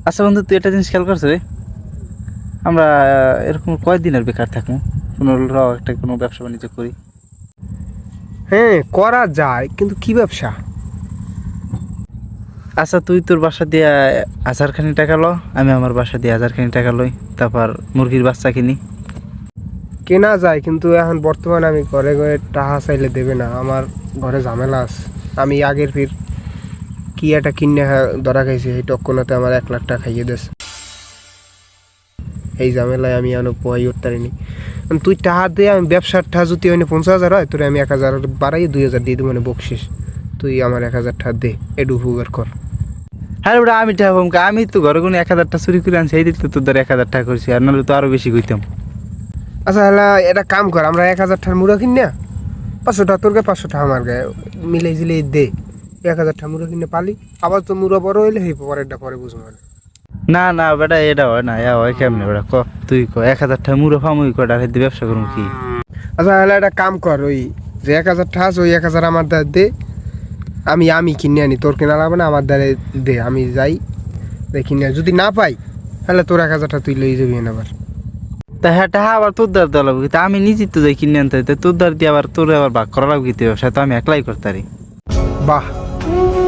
আচ্ছা বন্ধু, তুই একটা জিনিস খেয়াল করছো রে? আমরা এরকম কয়দিন আর বেকার থাকবো? কোনো একটা কোনো ব্যবসা বাণিজ্য করি। হ্যাঁ, করা যায়, কিন্তু কি ব্যবসা? আচ্ছা, তুই তোর বাসা দিয়ে 1000খানি টাকা লো, আমি আমার বাসা দিয়ে 1000খানি টাকা লই, তারপর মুরগির বাচ্চা কিনি। কেনা যায়, কিন্তু এখন বর্তমানে আমি ঘরে ঘরে টাকা চাইলে দেবে না। আমার ঘরে ঝামেলা আছে। আমি আগের ফির কি একটা কিনে ধরা খাইছি, এই টক্কনাতে আমার 1 লাখ টাকা খাইয়ে দিয়েছে। এই ঝামেলায় আমি এখন পোয়াই উঠতে পারিনি। তুই টাকা দিয়ে আমি ব্যবসার টাকা যদি হয় 50,000 হয়, তোরে আমি 1,000 বাড়াই 2,000 দিয়ে দেবো, মানে বকশিস। তুই আমার 1,000 টাকা দে, এডু উপকার কর। হ্যাঁ বেটা, আমি টাকা পাবো? আমি তো ঘরে কোনো 1000টা চুরি করে আনছি, এই দিক তো তোর দ্বারা 1000 টাকা করছি, আর নাহলে তো আরো বেশি কইতাম। আচ্ছা হ্যাঁ, এটা কাম কর, আমরা 1,000 টাকার মুড়া কিন না, 500 টাকা তোর গায়ে, 500 টাকা আমার গায়ে, মিলাই জিলাই দে। 1,000 টাকা মুড়া কিনে পালি, আবার তো মুড়া বড় হইলে এই পরেরটা পরে বুঝবো। না না বেটা, এটা হয় না, হয় কেমনে বেটা? তুই 1000 টাকা মুড়ো ফামুই কটা দিয়ে ব্যবসা করুন কি? আচ্ছা হলে একটা কাম কর, ওই যে 1,000 টাকা আছে, ওই 1,000 আমার দ্বারা দে। আমি কিনে আনি, তোর কেনা লাগবে না, আমার দ্বারা দে। আমি যাই কিনে আনি। যদি না পাই তাহলে তোর 1,000 টাকা তুই লই যাবি আবার। তা হ্যাঁ, টাকা আবার তোর দ্বার দেওয়া লাগবে, তা আমি নিজে তো যাই কিনে আনতে, তোর দ্বার দিয়ে আবার তোর আবার ভাগ করা লাগবে কি? ব্যবসা তো আমি একলাই করতে পারি। বাহ,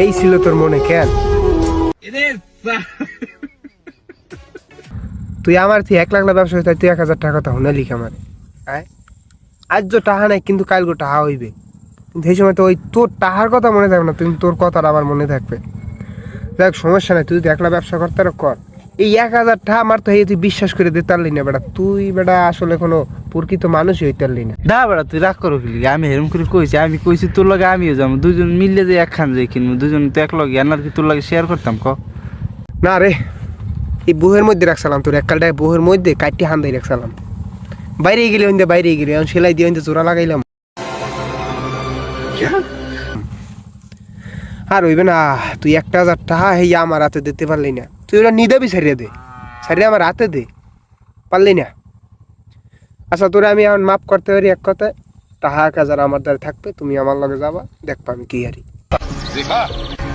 এই ছিল তোর মনে কেন? তুই আমার তুই 1 লাখ না ব্যবসা হইতে, তুই 1,000 টাকা কথা শুনে লিখ আমার। আজ তো টাকা নাই, কিন্তু কাল গো টাকা হইবে। কিন্তু সেই সময় তো ওই তোর টাকার কথা মনে থাকবে না, তুমি তোর কথাটা আমার মনে থাকবে। দেখ সমস্যা নাই, তুই যদি 1 লাখ ব্যবসা করতে কর। এই 1,000 টাকা আমার তো তুই বিশ্বাস করে দিতে পারলি না বেটা। তুই বেটা আসলে কোনো প্রকৃত মানুষই হইতে পারলি না। না বেড়া, তুই রাগ করো কি? আমি হেরম করে কইছি, আমি কইছি তোর লগে আমিও যাবো, দুজন মিললে যে একখান যাই কিনবো, দুজন তো এক লগে, আর কি তোর লাগে শেয়ার করতাম না রে, এই বউয়ের মধ্যে রাখছিলাম, তোর এককালটায় বউয়ের মধ্যে কাটি হান্দাই রাখছিলাম। বাইরে গেলে ওইন্দে বাইরে গেলে, এখন সেলাই দিয়ে ওইন্দে জোড়া লাগাইলাম। আর হইবে না, তুই 1,000 টাকা হেই আমার হাতে দিতে পারলি না। তুই ওটা নিদাবি ছাড়িয়ে দে, ছাড়িয়ে আমার হাতে দে, পারলি না। আচ্ছা তোরা আমি এখন মাফ করতে পারি এক কথায়। টাকা 1,000 আমার দ্বারা থাকবে, তুমি আমার লগে যাবা, দেখবা আমি কি হারি। देखा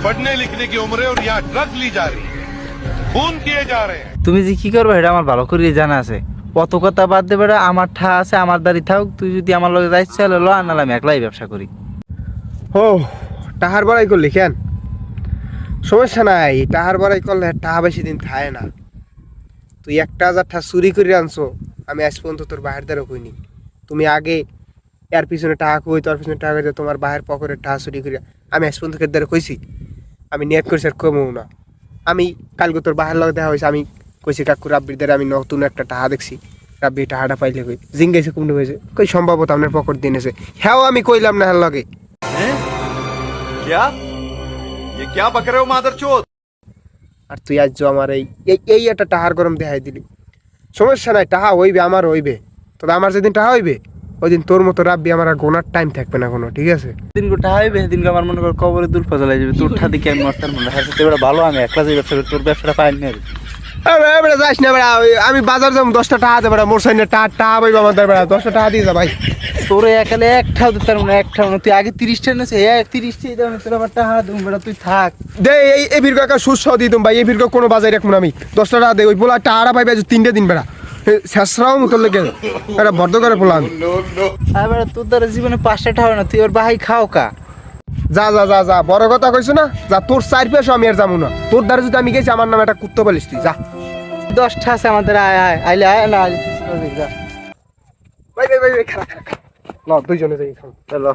पढ़ने लिखने की उम्र है और यहाँ ड्रग ली जा रही है, खून किए जा रहे हैं। তুমি যে কি করবে এটা আমার ভালো করে জানা আছে। অত কথা বাদ দে বেড়া, আমার ঠা আছে, আমার দাঁড়ি থাক। তুই যদি আমার লগে যাইতে চাইলে লো, আর নাহলে আমি একলাই ব্যবসা করি। ও, টাহার বড়াই করলি কেন? সমস্যা নাই, টাহার বড়াই করলে টাহা বেশি দিন থাকে না। তুই 1,000 টাকা চুরি করে আনছো, আমি আজ পর্যন্ত তোর বাহির দ্বারা কইনি। তুমি আগে এর পিছনে টাকা কই, তোর পিছনে টাকা কই, তোমার বাহির পকেটের টাকা চুরি করে আমি আজ পর্যন্ত দ্বারা কইছি? আমি নিয়ত করছি আর কমও না। আমি কালকে তোর বাহির লগে দেখা হয়েছে, আমি কইছি কাকু রাব্বির দ্বারা আমি নতুন একটা টাকা দেখছি, রাব্বি টাকাটা পাইলে কই জিঙ্গাইছে কুমড়ো হয়েছে, কই সম্ভবত আপনার পকেট দিনেছে। হ্যাঁ আমি কইলাম না, হ্যাঁ লগে क्या ये क्या बक रहे हो मादरचोद? আর তুই আজ আমার এই এই একটা টাহার গরম দেখাই দিলি। সমস্যা নাই, টাহা হইবে, আমার হইবে। তবে আমার যেদিন টাহা হইবে, ওই দিন তোর মতো রাব্বি আমার আর গোনার টাইম থাকবে না কোনো, ঠিক আছে? দিন গোটা হাইবে, সেদিনকে আমার মনে কর কবরে দূর ফজলাই যাবে, তোর ঠা দেখে আমি মরতার মনে হয়। এবার ভালো, আমি একলা যে ব্যবসা করি, তোর ব্যবসাটা পাইনি আর। বেড়া যাইস না বেড়া, আমি বাজার যাবো, 10টা টাকা দে বেড়া, মোর সাইনে টাকা পাইবো আমার দ্বারা বেড়া, 10টা টাকা দিয়ে যা ভাই। তোর একালে একটাও দিতার মানে, একটাও না। তুই আগে 30টা নেছে, 30টা দাম, তোর আবার টাকা দেবো বেড়া, তুই থাক। দে এই ভিড় একটা সুস্থ দিয়ে দিম ভাই, এই ভিড় কোনো বাজার রাখবো আমি। 10টা টাকা দে, ওই পোলা টাকা পাইবে 3টে দিন বেড়া, শেষরাও মতো লেগে এটা বদ্ধ করে পোলা আমি। আর বেড়া, তোর দ্বারা জীবনে 5টা টাকা না, তুই ওর বাহাই খাও কা। যা যা যা যা, বড় কথা কইছো না, যা। তোর 4 পেশো আমি আর যাবো না। তোর দ্বারা যদি আমি গেছি, আমার নামে একটা কুত্তো বলিস তুই, যা। 10টা আছে আমাদের, আয় আয় আইলে আয় না আইলে যা। ভাই ভাই ভাই, খারাপ খারাপ ল, দুইজনে যাই খাও। চলো।